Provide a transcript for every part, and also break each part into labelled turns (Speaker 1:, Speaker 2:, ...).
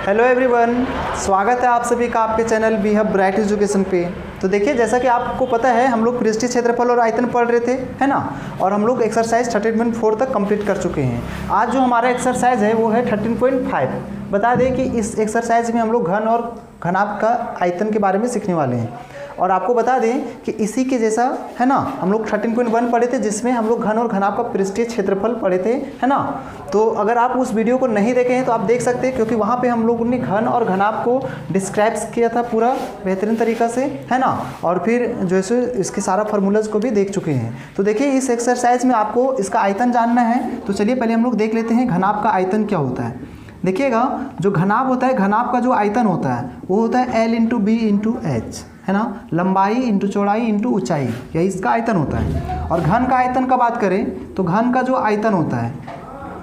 Speaker 1: Hello everyone, स्वागत है आप सभी का आपके channel we have bright education पे। तो देखिए, जैसा कि आपको पता है हम लोग पृष्ठीय क्षेत्रफल और आयतन पढ़ रहे थे, है ना। और हम लोग एक्सरसाइज 13.4 तक कंप्लीट कर चुके हैं। आज जो हमारा एक्सरसाइज है वो है 13.5। बता दें कि इस एक्सरसाइज में हम लोग घन और घनाभ का आयतन के बारे में सीखने वाले हैं। और आपको बता दें कि इसी के जैसा, है ना, हम लोग 13.1 पढ़े थे जिसमें हम लोग घन और घनाभ का पृष्ठीय क्षेत्रफल पढ़े थे, है ना। तो अगर आप उस वीडियो को नहीं देखे हैं तो आप देख सकते हैं, क्योंकि वहाँ पे हम लोगों ने घन और घनाभ को डिस्क्राइब किया था पूरा बेहतरीन तरीक़ा से, है ना। और फिर जो है इसके सारा फार्मूलाज को भी देख चुके हैं। तो देखिए, इस एक्सरसाइज में आपको इसका आयतन जानना है। तो चलिए पहले हम लोग देख लेते हैं घनाभ का आयतन क्या होता है। देखिएगा, जो घनाभ होता है, घनाभ का जो आयतन होता है वो होता है L into B into H, है ना। लंबाई इंटू चौड़ाई इंटू ऊंचाई, यही इसका आयतन होता है। और घन का आयतन का बात करें तो घन का जो आयतन होता है,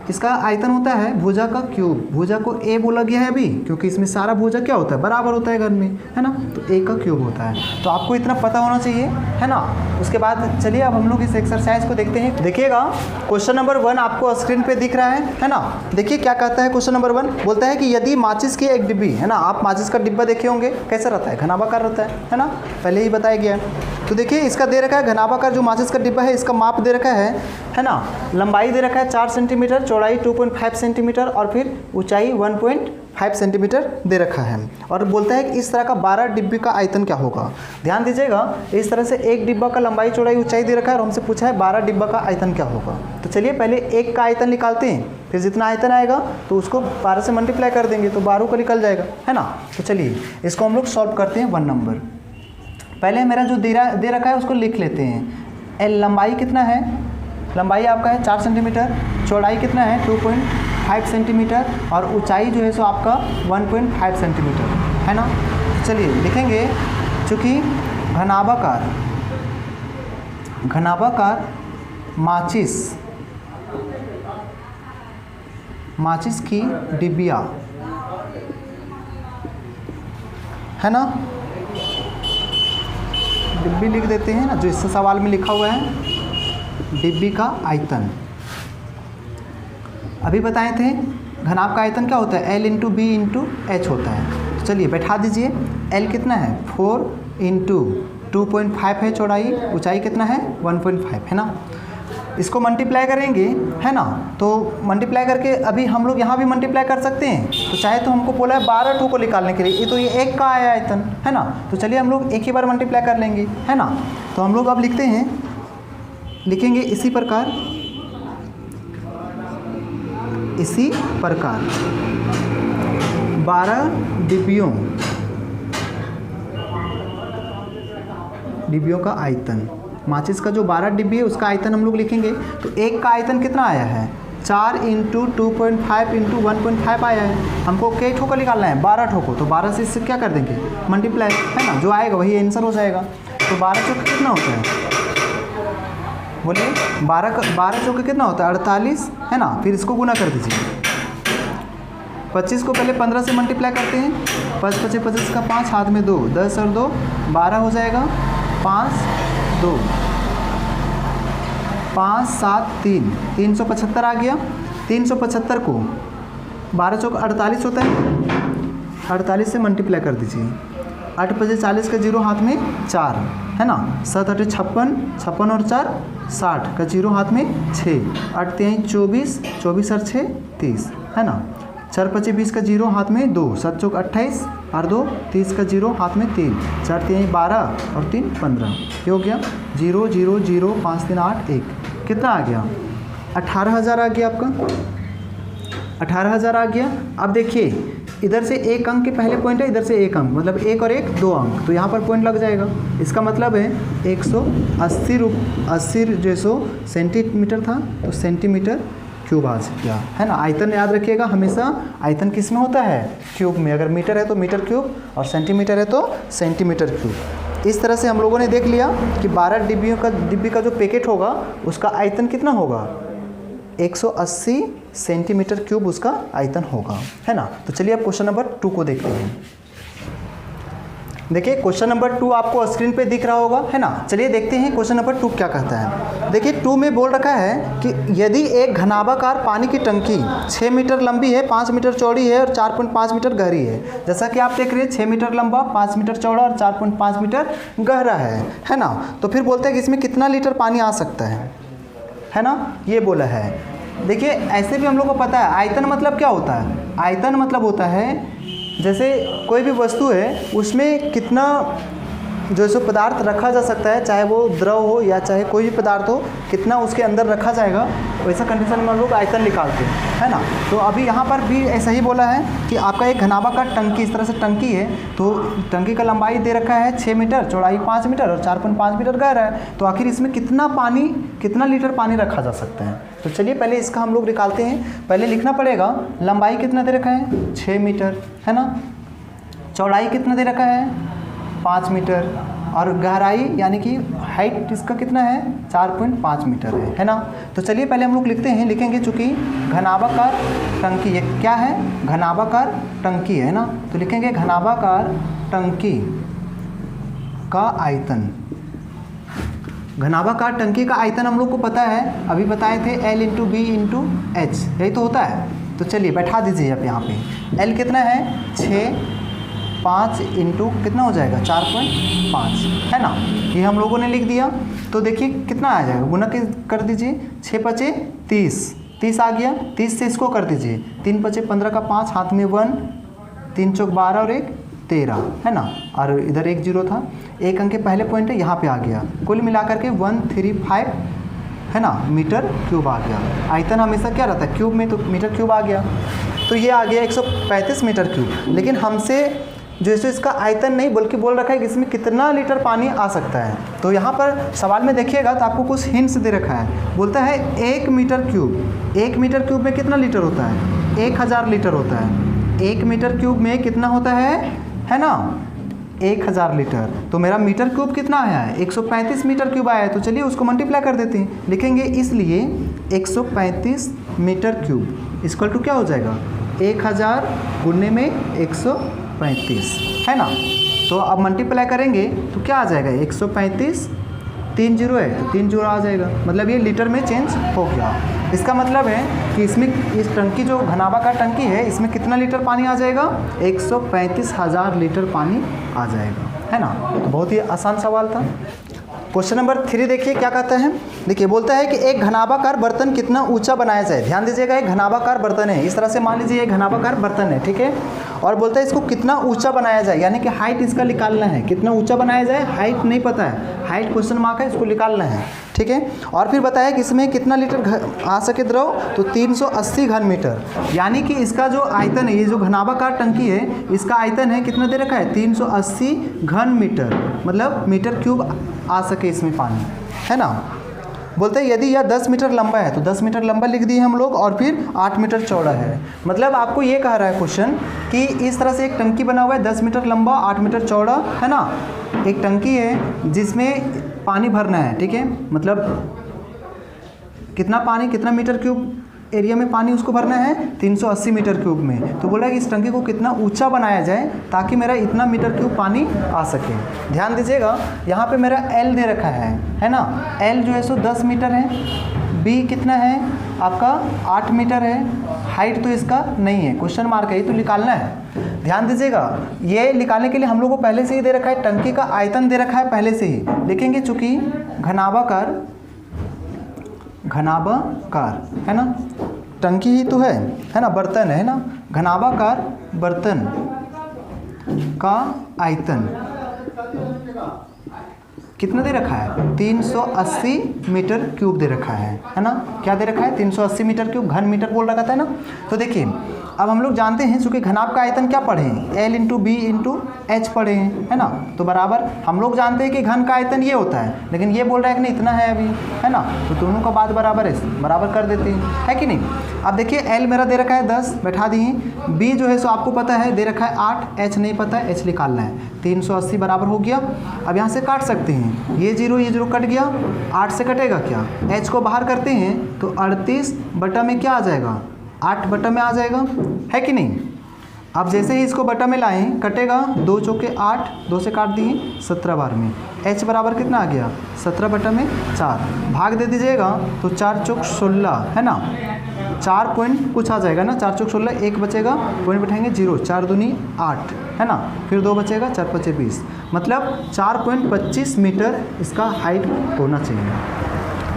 Speaker 1: इसका आयतन होता है भुजा का क्यूब। भुजा को ए बोला गया है अभी, क्योंकि इसमें सारा भुजा क्या होता है, बराबर होता है घन में, है ना। तो ए का क्यूब होता है। तो आपको इतना पता होना चाहिए, है ना। उसके बाद चलिए अब हम लोग इस एक्सरसाइज को देखते हैं। देखिएगा, क्वेश्चन नंबर 1 आपको स्क्रीन पे दिख रहा है ना। देखिए क्या कहता है क्वेश्चन नंबर 1। बोलता है कि यदि माचिस की एक डिब्बी, है ना, आप माचिस का डिब्बा देखे होंगे, कैसा रहता है, घनाभाकार रहता है ना, पहले ही बताया गया है। तो देखिए, इसका दे रखा है घनाभाकार जो माचिस का डिब्बा है, इसका माप दे रखा है ना। लंबाई दे रखा है 4 सेंटीमीटर, चौड़ाई 2.5 सेंटीमीटर और फिर ऊंचाई 1.5 सेंटीमीटर दे रखा है। और बोलता है कि इस तरह का 12 डिब्बे का आयतन क्या होगा। ध्यान दीजिएगा, इस तरह से एक डिब्बा का लंबाई चौड़ाई ऊंचाई दे रखा है और हमसे पूछा है 12 डिब्बा का आयतन क्या होगा। तो चलिए पहले एक का आयतन निकालते हैं, फिर जितना आयतन आएगा तो उसको 12 से मल्टीप्लाई कर देंगे तो 12 का निकल जाएगा, है ना। तो चलिए इसको हम लोग सॉल्व करते हैं 1 नंबर। पहले मेरा जो दे रखा है उसको लिख लेते हैं। एल लंबाई कितना है, लंबाई आपका है 4 सेंटीमीटर, चौड़ाई कितना है 2.5 सेंटीमीटर और ऊंचाई जो है सो आपका 1.5 सेंटीमीटर, है ना। तो चलिए लिखेंगे, चूँकि घनाभाकार माचिस की डिब्बिया, है ना, डिब्बी लिख देते हैं ना, जो इस सवाल में लिखा हुआ है डिब्बी का आयतन। अभी बताए थे घनाभ का आयतन क्या होता है, L into B into H होता है। तो चलिए बैठा दीजिए। L कितना है 4 इंटू 2.5 है चौड़ाई, ऊंचाई कितना है 1.5, है ना। इसको मल्टीप्लाई करेंगे, है ना। तो मल्टीप्लाई करके अभी हम लोग यहाँ भी मल्टीप्लाई कर सकते हैं। तो चाहे तो हमको बोला है 12 को निकालने के लिए, ये तो ये एक का आया आयतन, है ना। तो चलिए हम लोग एक ही बार मल्टीप्लाई कर लेंगे, है ना। तो हम लोग अब लिखते हैं, लिखेंगे इसी प्रकार 12 डिब्बियों का आयतन। माचिस का जो 12 डिब्बी है उसका आयतन हम लोग लिखेंगे। तो एक का आयतन कितना आया है 4 इंटू 2.5 इंटू 1.5 आया है। हमको कई ठोका निकालना है 12 ठोको। तो 12 से इससे क्या कर देंगे मल्टीप्लाई, है ना, जो आएगा वही आंसर हो जाएगा। तो 12 चौके कितना होता है, बोलिए 12 चौके कितना होता है 48, है ना। फिर इसको गुना कर दीजिए। 25 को पहले 15 से मल्टीप्लाई करते हैं। 5 × 25 का 5, हाथ में 2, 10 और 2 12 हो जाएगा। 5 2 5 7 3 375 आ गया। 375 को 12 चौका 48 होता है, 48 से मल्टीप्लाई कर दीजिए। 8 × 5 40 का 0 हाथ में 4, है ना। 7 8 56, 56 और 4 60 का 0 हाथ में 6, 8 3 24, 24 और 6 30, है ना। 4 5 20 का 0 हाथ में 2, 7 चौक 28 और 2 30 का 0 हाथ में 3, 4 3 12 और 3 15, ये हो गया 0 0 0 5 3 8 1। कितना आ गया 18,000 आ गया आपका, 18,000 आ गया। अब देखिए, इधर से एक अंक के पहले पॉइंट है, इधर से एक अंक, मतलब एक और एक 2 अंक, तो यहाँ पर पॉइंट लग जाएगा। इसका मतलब है 180 जैसो सेंटीमीटर था तो सेंटीमीटर क्यूब आ गया, है ना। आयतन याद रखिएगा, हमेशा आयतन किस में होता है क्यूब में। अगर मीटर है तो मीटर क्यूब और सेंटीमीटर है तो सेंटीमीटर क्यूब। इस तरह से हम लोगों ने देख लिया कि 12 डिब्बी का जो पैकेट होगा उसका आयतन कितना होगा 180 सेंटीमीटर क्यूब उसका आयतन होगा, है ना। तो चलिए अब क्वेश्चन नंबर 2 को देखते हैं। देखिए क्वेश्चन नंबर 2 आपको स्क्रीन पे दिख रहा होगा, है ना। चलिए देखते हैं क्वेश्चन नंबर 2 क्या कहता है। देखिए 2 में बोल रखा है कि यदि एक घनाभाकार पानी की टंकी 6 मीटर लंबी है, 5 मीटर चौड़ी है और 4.5 मीटर गहरी है। जैसा कि आप देख रहे हैं 6 मीटर लंबा, 5 मीटर चौड़ा और 4.5 मीटर गहरा है ना। तो फिर बोलते हैं कि इसमें कितना लीटर पानी आ सकता है ना, ये बोला है। देखिए ऐसे भी हम लोग को पता है आयतन मतलब क्या होता है। आयतन मतलब होता है जैसे कोई भी वस्तु है उसमें कितना जो सो पदार्थ रखा जा सकता है, चाहे वो द्रव हो या चाहे कोई भी पदार्थ हो, कितना उसके अंदर रखा जाएगा, वैसा कंडीशन में हम लोग आयतन निकालते हैं, है ना। तो अभी यहाँ पर भी ऐसा ही बोला है कि आपका एक घनाभाकार टंकी, इस तरह से टंकी है, तो टंकी का लंबाई दे रखा है 6 मीटर, चौड़ाई 5 मीटर और 4.5 मीटर गहरा है। तो आखिर इसमें कितना लीटर पानी रखा जा सकता है। तो चलिए पहले इसका हम लोग निकालते हैं। पहले लिखना पड़ेगा लंबाई कितना दे रखा है 6 मीटर, है ना। चौड़ाई कितना दे रखा है 5 मीटर और गहराई यानी कि हाइट इसका कितना है 4.5 मीटर है ना। तो चलिए पहले हम लोग लिखेंगे चूँकि घनाभाकार टंकी, ये क्या है घनाभाकार टंकी है ना। तो लिखेंगे घनाभाकार टंकी का आयतन। घनाभाकार टंकी का आयतन हम लोग को पता है, अभी बताए थे L into B into H, यही तो होता है। तो चलिए बैठा दीजिए आप यहाँ पे। L कितना है 6, 5 इंटू कितना हो जाएगा 4.5, है ना। ये हम लोगों ने लिख दिया। तो देखिए कितना आ जाएगा, गुना कर दीजिए। 6 पचे 30 आ गया। 30 से इसको कर दीजिए, 3 पचे 15 का 5, हाथ में 1, 3 चौक 12 और 1 13, है ना। और इधर 1 0 था, 1 अंक के पहले पॉइंट है, यहाँ पे आ गया। कुल मिलाकर के 135, है ना, मीटर क्यूब आ गया। आयतन हमेशा क्या रहता है क्यूब में, तो मीटर क्यूब आ गया। तो ये आ गया 135 मीटर क्यूब। लेकिन हमसे जो है इसका आयतन नहीं बल्कि बोल रखा है कि इसमें कितना लीटर पानी आ सकता है। तो यहाँ पर सवाल में देखिएगा तो आपको कुछ हिंट्स दे रखा है। बोलता है 1 मीटर क्यूब, 1 मीटर क्यूब में कितना लीटर होता है 1000 लीटर होता है। 1 मीटर क्यूब में कितना होता है ना 1000 लीटर। तो मेरा मीटर क्यूब कितना आया है 135 मीटर क्यूब आया है। तो चलिए उसको मल्टीप्लाई कर देते हैं। लिखेंगे इसलिए 135 मीटर क्यूब इक्वल टू क्या हो जाएगा 1000 गुने में 135, है ना। तो अब मल्टीप्लाई करेंगे तो क्या आ जाएगा 135, 3 0 है तो 3 0 आ जाएगा, मतलब ये लीटर में चेंज हो गया। इसका मतलब है कि इसमें इस टंकी जो घनाभाकार टंकी है इसमें कितना लीटर पानी आ जाएगा 135,000 लीटर पानी आ जाएगा, है ना। तो बहुत ही आसान सवाल था। क्वेश्चन नंबर 3 देखिए क्या कहता है। देखिए बोलता है कि एक घनाभाकार बर्तन कितना ऊंचा बनाया जाए। ध्यान दीजिएगा एक घनाभाकार बर्तन है, इस तरह से मान लीजिए एक घनाभाकार बर्तन है, ठीक है। और बोलता है इसको कितना ऊंचा बनाया जाए, यानी कि हाइट इसका निकालना है। कितना ऊंचा बनाया जाए हाइट नहीं पता है, हाइट क्वेश्चन मार्क है, इसको निकालना है, ठीक है। और फिर बताया कि इसमें कितना लीटर आ सके द्रव, तो 380 घन मीटर, यानी कि इसका जो आयतन है, ये जो घनाभाकार टंकी है इसका आयतन है कितना दे रखा है 380 घन मीटर, मतलब मीटर क्यूब आ सके इसमें पानी, है ना। बोलते हैं यदि यह 10 मीटर लंबा है तो 10 मीटर लंबा लिख दिए हम लोग, और फिर 8 मीटर चौड़ा है। मतलब आपको ये कह रहा है क्वेश्चन कि इस तरह से एक टंकी बना हुआ है 10 मीटर लंबा 8 मीटर चौड़ा, है ना। एक टंकी है जिसमें पानी भरना है, ठीक है। मतलब कितना पानी, कितना मीटर क्यूब एरिया में पानी उसको भरना है 380 मीटर क्यूब में। तो बोल रहा है कि इस टंकी को कितना ऊंचा बनाया जाए ताकि मेरा इतना मीटर क्यूब पानी आ सके। ध्यान दीजिएगा यहाँ पे मेरा L दे रखा है ना। L जो है सो 10 मीटर है, B कितना है आपका 8 मीटर है, हाइट तो इसका नहीं है, क्वेश्चन मार्क है, ये तो निकालना है। ध्यान दीजिएगा ये निकालने के लिए हम लोग को पहले से ही दे रखा है टंकी का आयतन दे रखा है पहले से ही। लिखेंगे चूँकि घनाभाकार है ना, टंकी ही तो है ना, बर्तन है ना, घनाभाकार बर्तन का आयतन कितना दे रखा है 380 मीटर क्यूब दे रखा है ना। क्या दे रखा है 380 मीटर क्यूब, घन मीटर बोल रखा था ना। तो देखिए अब हम लोग जानते हैं चूँकि घनाभ का आयतन क्या पढ़े हैं L into B into H पढ़े हैं, है ना। तो बराबर हम लोग जानते हैं कि घन का आयतन ये होता है, लेकिन ये बोल रहा है कि नहीं इतना है अभी, है ना। तो दोनों का बात बराबर है, बराबर कर देते हैं, है कि नहीं। अब देखिए L मेरा दे रखा है 10, बैठा दिए। B जो है सो आपको पता है दे रखा है 8, H नहीं पता है, H निकालना है। 380 बराबर हो गया। अब यहाँ से काट सकते हैं, ये 0 कट गया, 8 से कटेगा क्या, H को बाहर करते हैं तो 38 बटा में क्या आ जाएगा 8 बटा में आ जाएगा, है कि नहीं। अब जैसे ही इसको बटा में लाएं, कटेगा 2 चौके 8, 2 से काट दिए 17 बार में। h बराबर कितना आ गया 17 बटा में 4, भाग दे दीजिएगा तो 4 चौक 16 है ना, 4 पॉइंट कुछ आ जाएगा ना, 4 चौक 16, 1 बचेगा, पॉइंट बैठाएंगे 0, 4 दूनी 8 है ना, फिर 2 बचेगा, 4 पचे 20, मतलब 4.25 मीटर इसका हाइट होना चाहिए।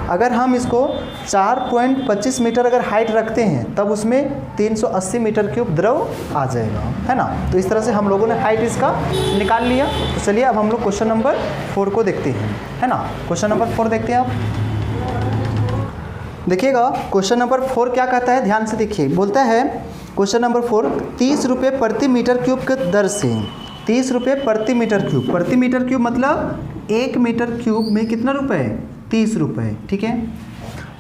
Speaker 1: अगर हम इसको 4.25 मीटर अगर हाइट रखते हैं तब उसमें 380 मीटर क्यूब द्रव आ जाएगा, है ना। तो इस तरह से हम लोगों ने हाइट इसका निकाल लिया। तो चलिए अब हम लोग क्वेश्चन नंबर 4 को देखते हैं, है ना। क्वेश्चन नंबर 4 देखते हैं आप, देखिएगा क्वेश्चन नंबर 4 क्या कहता है, ध्यान से देखिए। बोलता है क्वेश्चन नंबर 4, 30 रुपये प्रति मीटर क्यूब के दर से, 30 रुपये प्रति मीटर क्यूब, प्रति मीटर क्यूब मतलब 1 मीटर क्यूब में कितना रुपए, 30 रुपये, ठीक है।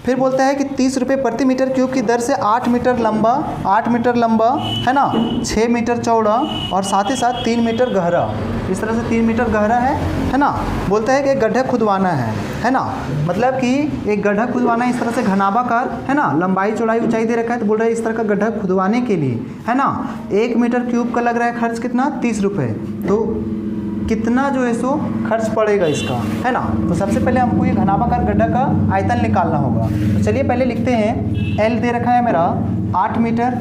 Speaker 1: फिर बोलता है कि 30 रुपये प्रति मीटर क्यूब की दर से 8 मीटर लंबा, 8 मीटर लंबा है ना, 6 मीटर चौड़ा और साथ ही साथ 3 मीटर गहरा, इस तरह से 3 मीटर गहरा है ना। बोलता है कि एक गड्ढा खुदवाना है ना, मतलब कि एक गड्ढा खुदवाना है इस तरह से घनाभाकार, है ना, लंबाई चौड़ाई ऊंचाई दे रखा है। तो बोल रहा है इस तरह का गड्ढा खुदवाने के लिए, है ना, 1 मीटर क्यूब का लग रहा है खर्च कितना, 30 रुपये। तो कितना जो है सो खर्च पड़ेगा इसका, है ना। तो सबसे पहले हमको ये घनाभाकार गड्ढा का आयतन निकालना होगा। तो चलिए पहले लिखते हैं, L दे रखा है मेरा 8 मीटर,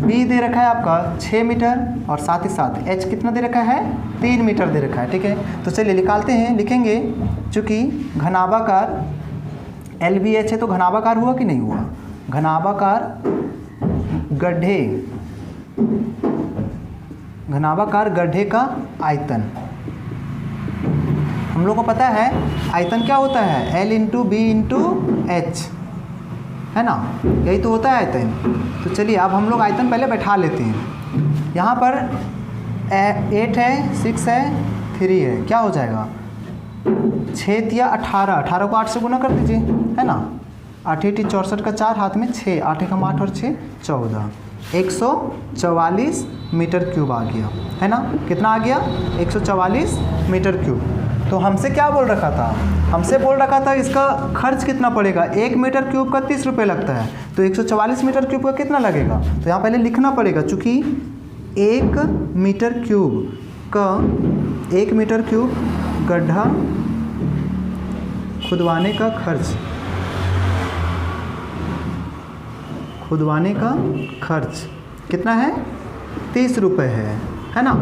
Speaker 1: B दे रखा है आपका 6 मीटर और साथ ही साथ H कितना दे रखा है, 3 मीटर दे रखा है, ठीक है। तो चलिए निकालते हैं, लिखेंगे चूँकि घनाभाकार LBH है तो घनाभाकार हुआ कि नहीं हुआ, घनाभाकार गड्ढे, घनाभाकार गड्ढे का आयतन, हम लोग को पता है आयतन क्या होता है, L into B into H, है ना, यही तो होता है आयतन। तो चलिए अब हम लोग आयतन पहले बैठा लेते हैं। यहाँ पर 8 है, 6 है, 3 है, क्या हो जाएगा 6 या 18, 18 को 8 से गुना कर दीजिए, है ना, 8 8 64 का 4 हाथ में 6, 8 1 8 और 6 14, 144 मीटर क्यूब आ गया, है ना। कितना आ गया 144 मीटर क्यूब। तो हमसे क्या बोल रखा था, हमसे बोल रखा था इसका खर्च कितना पड़ेगा, 1 मीटर क्यूब का 30 रुपये लगता है, तो 144 मीटर क्यूब का कितना लगेगा। तो यहाँ पहले लिखना पड़ेगा, चूँकि 1 मीटर क्यूब का, 1 मीटर क्यूब गड्ढा खुदवाने का खर्च, खुदवाने का खर्च कितना है 30 रुपये है ना।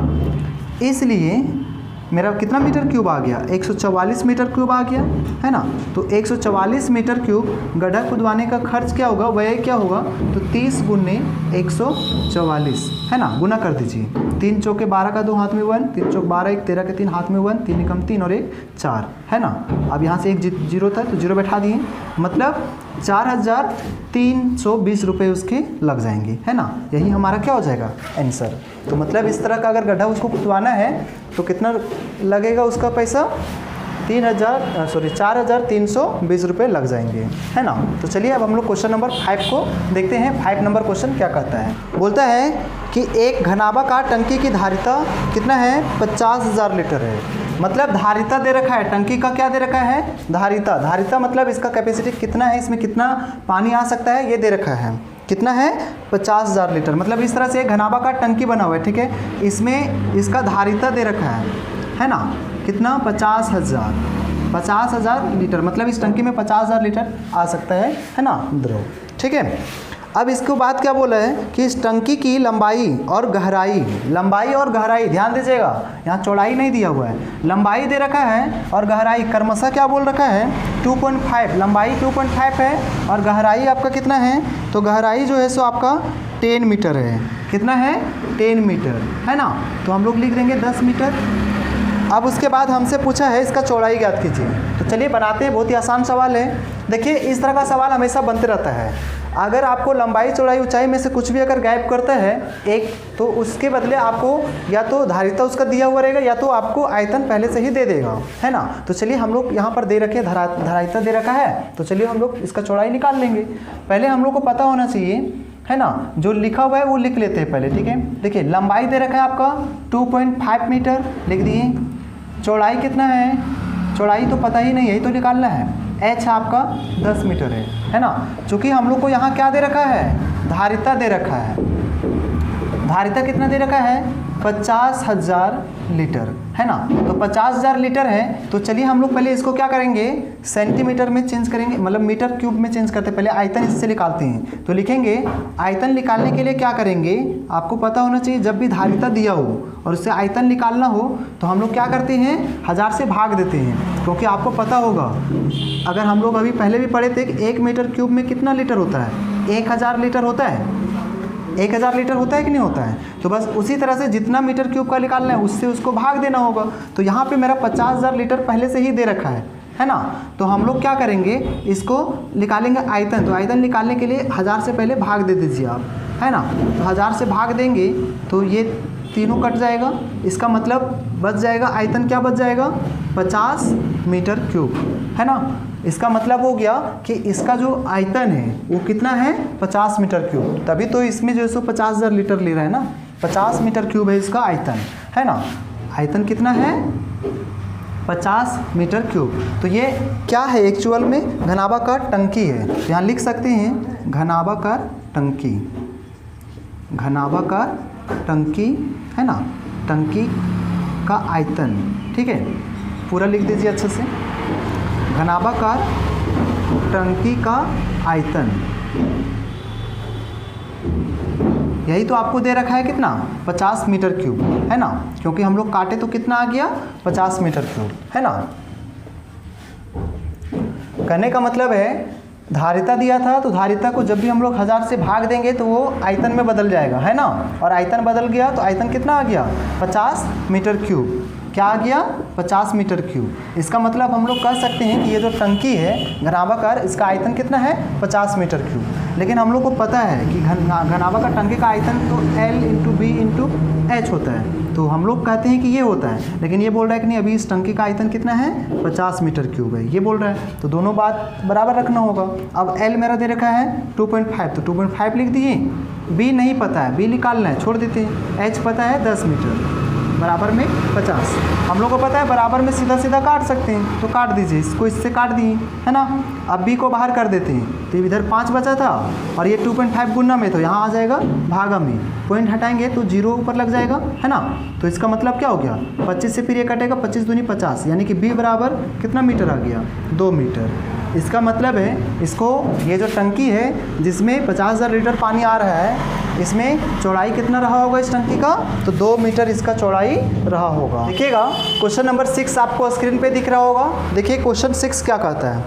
Speaker 1: इसलिए मेरा कितना मीटर क्यूब आ गया, 144 मीटर क्यूब आ गया, है ना। तो 144 मीटर क्यूब गड्ढा खुदवाने का खर्च क्या होगा, वह क्या होगा, तो 30 गुने 144, है ना, गुना कर दीजिए। 3 चौके 12 का 2 हाथ में 1, 3 चौक 12, 1 13 के 3 हाथ में 1, 3 एकम 3 और 1 4, है ना। अब यहाँ से एक जीरो था तो जीरो बैठा दिए, मतलब 4320 रुपये उसके लग जाएंगे, है ना। यही हमारा क्या हो जाएगा आंसर। तो मतलब इस तरह का अगर गड्ढा उसको खुदवाना है तो कितना लगेगा उसका पैसा, 4320 रुपये लग जाएंगे, है ना। तो चलिए अब हम लोग क्वेश्चन नंबर 5 को देखते हैं। 5 नंबर क्वेश्चन क्या कहता है, बोलता है कि एक घनाभाकार टंकी की धारिता कितना है, 50,000 लीटर है। मतलब धारिता दे रखा है, टंकी का क्या दे रखा है, धारिता, धारिता मतलब इसका कैपेसिटी कितना है, इसमें कितना पानी आ सकता है, ये दे रखा है, कितना है 50,000 लीटर। मतलब इस तरह से एक घनाभाकार टंकी बना हुआ है, ठीक है, इसमें इसका धारिता दे रखा है ना, कितना 50,000 लीटर, मतलब इस टंकी में 50,000 लीटर आ सकता है ना द्रव, ठीक है। अब इसके बाद क्या बोला है कि इस टंकी की लंबाई और गहराई, लंबाई और गहराई ध्यान दीजिएगा, यहाँ चौड़ाई नहीं दिया हुआ है, लंबाई दे रखा है और गहराई क्रमशः क्या बोल रखा है 2.5, लंबाई 2.5 है और गहराई आपका कितना है, तो गहराई जो है सो आपका 10 मीटर है, कितना है 10 मीटर, है ना। तो हम लोग लिख देंगे 10 मीटर। अब उसके बाद हमसे पूछा है इसका चौड़ाई ज्ञात कीजिए। तो चलिए बनाते हैं, बहुत ही आसान सवाल है। देखिए इस तरह का सवाल हमेशा बनते रहता है, अगर आपको लंबाई चौड़ाई ऊंचाई में से कुछ भी अगर गायब करता है एक, तो उसके बदले आपको या तो धारिता उसका दिया हुआ रहेगा या तो आपको आयतन पहले से ही दे देगा, है ना। तो चलिए हम लोग यहाँ पर दे रखे धारिता दे रखा है, तो चलिए हम लोग इसका चौड़ाई निकाल लेंगे। पहले हम लोग को पता होना चाहिए, है ना, जो लिखा हुआ है वो लिख लेते हैं पहले, ठीक है। देखिए लंबाई दे रखा है आपका 2.5 मीटर लिख दिए, चौड़ाई कितना है, चौड़ाई तो पता ही नहीं है, यही तो निकालना है, एच आपका 10 मीटर है ना। चूँकि हम लोग को यहाँ क्या दे रखा है, धारिता दे रखा है, धारिता कितना दे रखा है 50,000 लीटर, है ना। तो 50,000 लीटर है, तो चलिए हम लोग पहले इसको क्या करेंगे, सेंटीमीटर में चेंज करेंगे, मतलब मीटर क्यूब में चेंज करते हैं। पहले आयतन इससे निकालते हैं, तो लिखेंगे आयतन निकालने के लिए क्या करेंगे, आपको पता होना चाहिए जब भी धारिता दिया हो और उससे आयतन निकालना हो तो हम लोग क्या करते हैं 1000 से भाग देते हैं, क्योंकि आपको पता होगा, अगर हम लोग अभी पहले भी पढ़े थे कि 1 मीटर क्यूब में कितना लीटर होता है, 1000 लीटर होता है, 1000 लीटर होता है कि नहीं होता है। तो बस उसी तरह से जितना मीटर क्यूब का निकालना है उससे उसको भाग देना होगा। तो यहाँ पे मेरा 50,000 लीटर पहले से ही दे रखा है ना। तो हम लोग क्या करेंगे, इसको निकालेंगे आयतन। तो आयतन निकालने के लिए 1000 से पहले भाग दे दीजिए आप, है ना। तो 1000 से भाग देंगे तो ये तीनों कट जाएगा, इसका मतलब बच जाएगा आयतन, क्या बच जाएगा 50 मीटर क्यूब, है ना। इसका मतलब हो गया कि इसका जो आयतन है वो कितना है 50 मीटर क्यूब, तभी तो इसमें जो है सो 50,000 लीटर ले रहा है ना। 50 मीटर क्यूब है इसका आयतन, है ना। आयतन कितना है 50 मीटर क्यूब। तो ये क्या है एक्चुअल में, घनाभाकार टंकी है। तो यहाँ लिख सकते हैं घनाभाकार टंकी, घनाभाकार टंकी, है ना, टंकी का आयतन, ठीक है, पूरा लिख दीजिए अच्छे से, घनाभाकार टंकी का आयतन। यही तो आपको दे रखा है कितना 50 मीटर क्यूब, है ना, क्योंकि हम लोग काटे तो कितना आ गया 50 मीटर क्यूब, है ना। कहने का मतलब है धारिता दिया था, तो धारिता को जब भी हम लोग 1000 से भाग देंगे तो वो आयतन में बदल जाएगा, है ना। और आयतन बदल गया तो आयतन कितना आ गया 50 मीटर क्यूब। क्या आ गया 50 मीटर क्यूब। इसका मतलब हम लोग कह सकते हैं कि ये जो टंकी है घनाभाकार, इसका आयतन कितना है 50 मीटर क्यूब। लेकिन हम लोग को पता है कि घनाभाकार टंकी का आयतन तो L × B × H होता है, तो हम लोग कहते हैं कि ये होता है। लेकिन ये बोल रहा है कि नहीं, अभी इस टंकी का आयतन कितना है 50 मीटर क्यूब है, ये बोल रहा है। तो दोनों बात बराबर रखना होगा। अब L मेरा दे रखा है 2.5, तो 2.5 लिख दिए। B नहीं पता है, B निकालना है, छोड़ देते हैं। H पता है 10 मीटर, बराबर में 50। हम लोग को पता है बराबर में सीधा सीधा काट सकते हैं, तो काट दीजिए, इसको इससे काट दिए, है ना। अब B को बाहर कर देते हैं, तो इधर 5 बचा था और ये 2.5 गुना में, तो यहाँ आ जाएगा भागा में, पॉइंट हटाएंगे तो 0 ऊपर लग जाएगा, है ना। तो इसका मतलब क्या हो गया 25 से फिर ये कटेगा, 25 दूनी 50, यानी कि B बराबर कितना मीटर आ गया 2 मीटर। इसका मतलब है इसको, ये जो टंकी है जिसमें 50,000 लीटर पानी आ रहा है, इसमें चौड़ाई कितना रहा होगा इस टंकी का, तो 2 मीटर इसका चौड़ाई रहा होगा। देखिएगा क्वेश्चन नंबर 6 आपको स्क्रीन पे दिख रहा होगा। देखिए क्वेश्चन 6 क्या कहता है,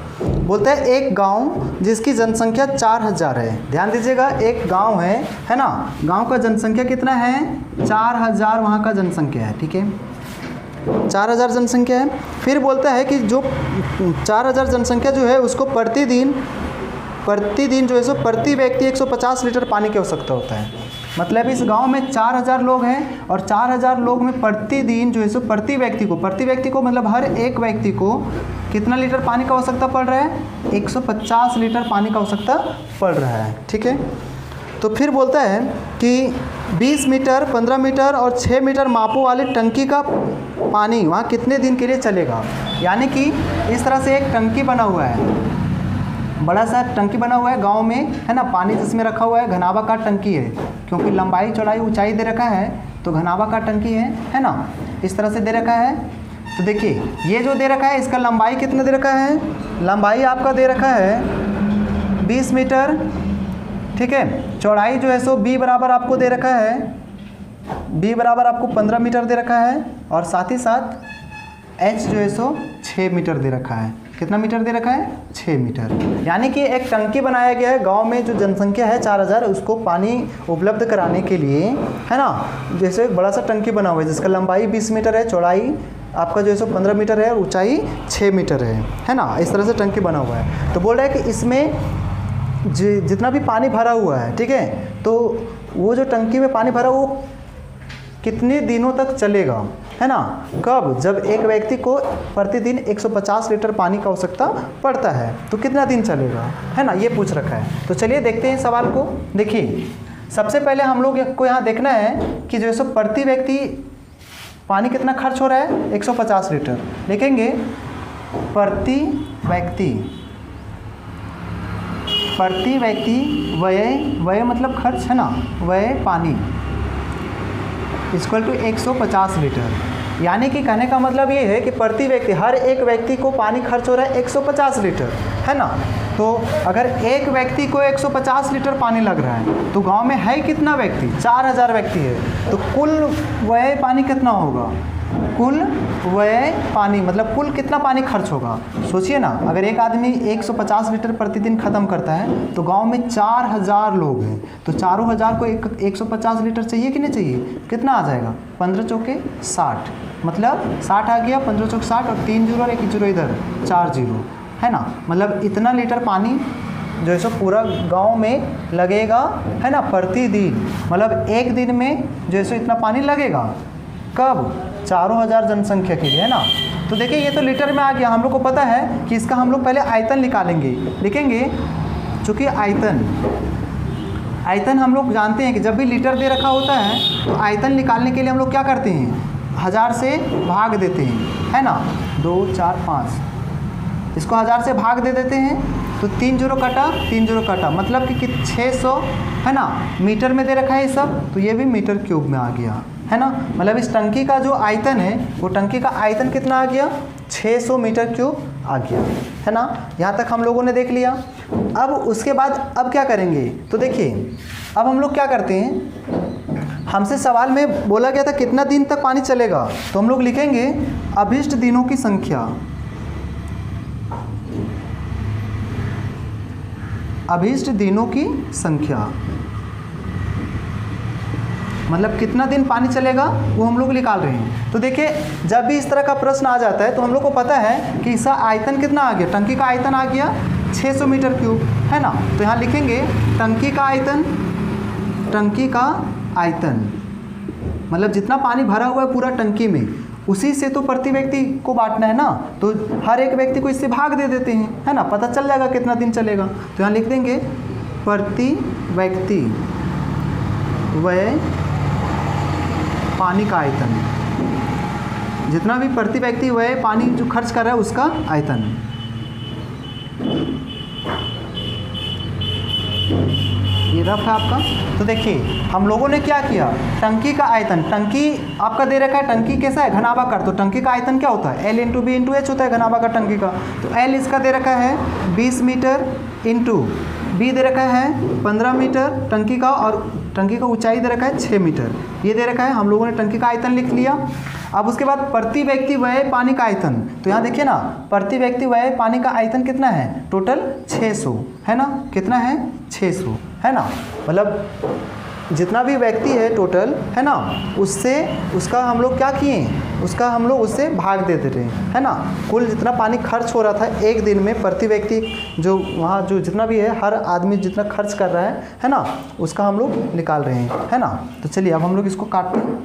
Speaker 1: बोलता है एक गांव जिसकी जनसंख्या 4000 है। ध्यान दीजिएगा, एक गांव है ना, गांव का जनसंख्या कितना है 4000, वहाँ का जनसंख्या है, ठीक है, 4000 जनसंख्या है। फिर बोलता है कि जो 4000 जनसंख्या जो है उसको प्रतिदिन जो है सो प्रति व्यक्ति 150 लीटर पानी की आवश्यकता होता है। मतलब इस गांव में 4000 लोग हैं और 4000 लोग में प्रतिदिन जो है सो प्रति व्यक्ति को मतलब हर एक व्यक्ति को कितना लीटर पानी का आवश्यकता पड़ रहा है 150 लीटर पानी का आवश्यकता पड़ रहा है, ठीक है। तो फिर बोलता है कि 20 मीटर, 15 मीटर और 6 मीटर मापों वाली टंकी का पानी वहाँ कितने दिन के लिए चलेगा। यानी कि इस तरह से एक टंकी बना हुआ है, बड़ा सा टंकी बना हुआ है गांव में, है ना, पानी जिसमें रखा हुआ है, घनाभाकार टंकी है, क्योंकि लंबाई चौड़ाई ऊंचाई दे रखा है तो घनाभाकार टंकी है ना, इस तरह से दे रखा है। तो देखिए ये जो दे रखा है इसका लंबाई कितना दे रखा है, लंबाई आपका दे रखा है 20 मीटर, ठीक है। चौड़ाई जो है सो B बराबर आपको दे रखा है, B बराबर आपको 15 मीटर दे रखा है, और साथ ही साथ H जो है सो 6 मीटर दे रखा है। कितना मीटर दे रखा है 6 मीटर। यानी कि एक टंकी बनाया गया है गांव में, जो जनसंख्या है 4000, उसको पानी उपलब्ध कराने के लिए, है ना। जैसे एक बड़ा सा टंकी बना हुआ है जिसका लंबाई 20 मीटर है, चौड़ाई आपका जो है सो 15 मीटर है और ऊंचाई 6 मीटर है ना। इस तरह से टंकी बना हुआ है। तो बोल रहा है कि इसमें जितना भी पानी भरा हुआ है, ठीक है, तो वो जो टंकी में पानी भरा वो कितने दिनों तक चलेगा, है ना। कब, जब एक व्यक्ति को प्रतिदिन 150 लीटर पानी की आवश्यकता पड़ता है, तो कितना दिन चलेगा, है ना, ये पूछ रखा है। तो चलिए देखते हैं सवाल को। देखिए सबसे पहले हम लोग को यहाँ देखना है कि जो है सो प्रति व्यक्ति पानी कितना खर्च हो रहा है 150 लीटर। लिखेंगे प्रति व्यक्ति व्यय मतलब खर्च, है ना, व्यय पानी, इक्वल टू 150 लीटर। यानी कि कहने का मतलब ये है कि प्रति व्यक्ति, हर एक व्यक्ति को पानी खर्च हो रहा है 150 लीटर, है ना। तो अगर एक व्यक्ति को 150 लीटर पानी लग रहा है तो गांव में है कितना व्यक्ति, 4000 व्यक्ति है, तो कुल व्यय पानी कितना होगा, कुल व्यय पानी मतलब कुल कितना पानी खर्च होगा। सोचिए ना, अगर एक आदमी 150 लीटर प्रतिदिन ख़त्म करता है तो गांव में 4000 लोग हैं, तो 4000 को 150 लीटर चाहिए कि नहीं चाहिए, कितना आ जाएगा, 15 चौके 60, मतलब 60 आ गया, 15 चौक 60 और 3 जीरो और 1 जीरो इधर, 4 जीरो, है ना। मतलब इतना लीटर पानी जो है सो पूरा गांव में लगेगा, है ना, प्रतिदिन। मतलब एक दिन में जो है सो इतना पानी लगेगा, कब, 4000 जनसंख्या के लिए, है ना। तो देखिए ये तो लीटर में आ गया। हम लोग को पता है कि इसका हम लोग पहले आयतन निकालेंगे, लिखेंगे, चूँकि आयतन हम लोग जानते हैं कि जब भी लीटर दे रखा होता है तो आयतन निकालने के लिए हम लोग क्या करते हैं, 1000 से भाग देते हैं, है ना, 2 4 5, इसको 1000 से भाग दे देते हैं तो 3 जीरो कटा, 3 जीरो कटा, मतलब कि 600, है ना, मीटर में दे रखा है ये सब, तो ये भी मीटर क्यूब में आ गया, है ना। मतलब इस टंकी का जो आयतन है वो टंकी का आयतन कितना आ गया, 600 मीटर क्यूब आ गया, है ना। यहाँ तक हम लोगों ने देख लिया। अब उसके बाद अब क्या करेंगे, तो देखिए अब हम लोग क्या करते हैं, हमसे सवाल में बोला गया था कितना दिन तक पानी चलेगा, तो हम लोग लिखेंगे अभीष्ट दिनों की संख्या, अभीष्ट दिनों की संख्या, मतलब कितना दिन पानी चलेगा वो हम लोग निकाल रहे हैं। तो देखिए जब भी इस तरह का प्रश्न आ जाता है तो हम लोग को पता है कि इसका आयतन कितना आ गया, टंकी का आयतन आ गया 600 मीटर क्यूब, है ना। तो यहाँ लिखेंगे टंकी का आयतन, टंकी का आयतन मतलब जितना पानी भरा हुआ है पूरा टंकी में, उसी से तो प्रति व्यक्ति को बांटना है ना, तो हर एक व्यक्ति को इससे भाग दे देते हैं, है ना, पता चल जाएगा कितना दिन चलेगा। तो यहाँ लिख देंगे प्रति व्यक्ति व्यय पानी का आयतन, जितना भी प्रति व्यक्ति व्यय पानी जो खर्च कर रहा है उसका आयतन। ये रफ है आपका। तो देखिए हम लोगों ने क्या किया, टंकी का आयतन, टंकी आपका दे रखा है, टंकी कैसा है, घनाभाकार, तो टंकी का आयतन क्या होता है, L into B into H होता है घनाभाकार टंकी का। तो L इसका दे रखा है 20 मीटर इंटू बी दे रखा है 15 मीटर टंकी का, और टंकी का ऊंचाई दे रखा है 6 मीटर, ये दे रखा है। हम लोगों ने टंकी का आयतन लिख लिया। अब उसके बाद प्रति व्यक्ति व्यय पानी का आयतन, तो यहाँ देखिए ना प्रति व्यक्ति व्यय पानी का आयतन कितना है, टोटल 600, है ना, कितना है 600, है ना। मतलब जितना भी व्यक्ति है टोटल, है ना, उससे उसका हम लोग क्या किए, उसका हम लोग उससे भाग देते रहे, है ना। कुल जितना पानी खर्च हो रहा था एक दिन में प्रति व्यक्ति, जो वहाँ जो जितना भी है हर आदमी जितना खर्च कर रहा है ना, उसका हम लोग निकाल रहे हैं, है ना। तो चलिए अब हम लोग इसको काटते हैं।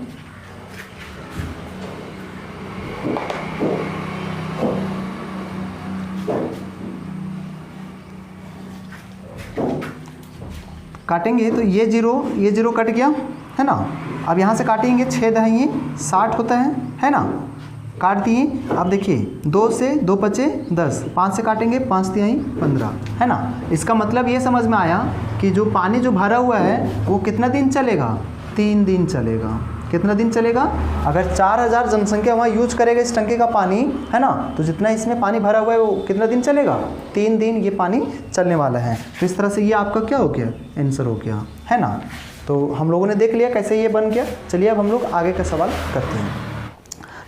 Speaker 1: काटेंगे तो ये जीरो कट गया, है ना। अब यहाँ से काटेंगे 6 दहाई 60 होता है ना, काट दिए। अब देखिए 2 से 2 बचे 10, 5 से काटेंगे 5 तिहाई 15, है ना। इसका मतलब ये समझ में आया कि जो पानी जो भरा हुआ है वो कितना दिन चलेगा, 3 दिन चलेगा। कितना दिन चलेगा, अगर 4000 जनसंख्या वहाँ यूज करेगा इस टंकी का पानी, है ना, तो जितना इसमें पानी भरा हुआ है वो कितना दिन चलेगा, 3 दिन ये पानी चलने वाला है। तो इस तरह से ये आपका क्या हो गया, आंसर हो गया, है ना। तो हम लोगों ने देख लिया कैसे ये बन गया। चलिए अब हम लोग आगे का सवाल करते हैं।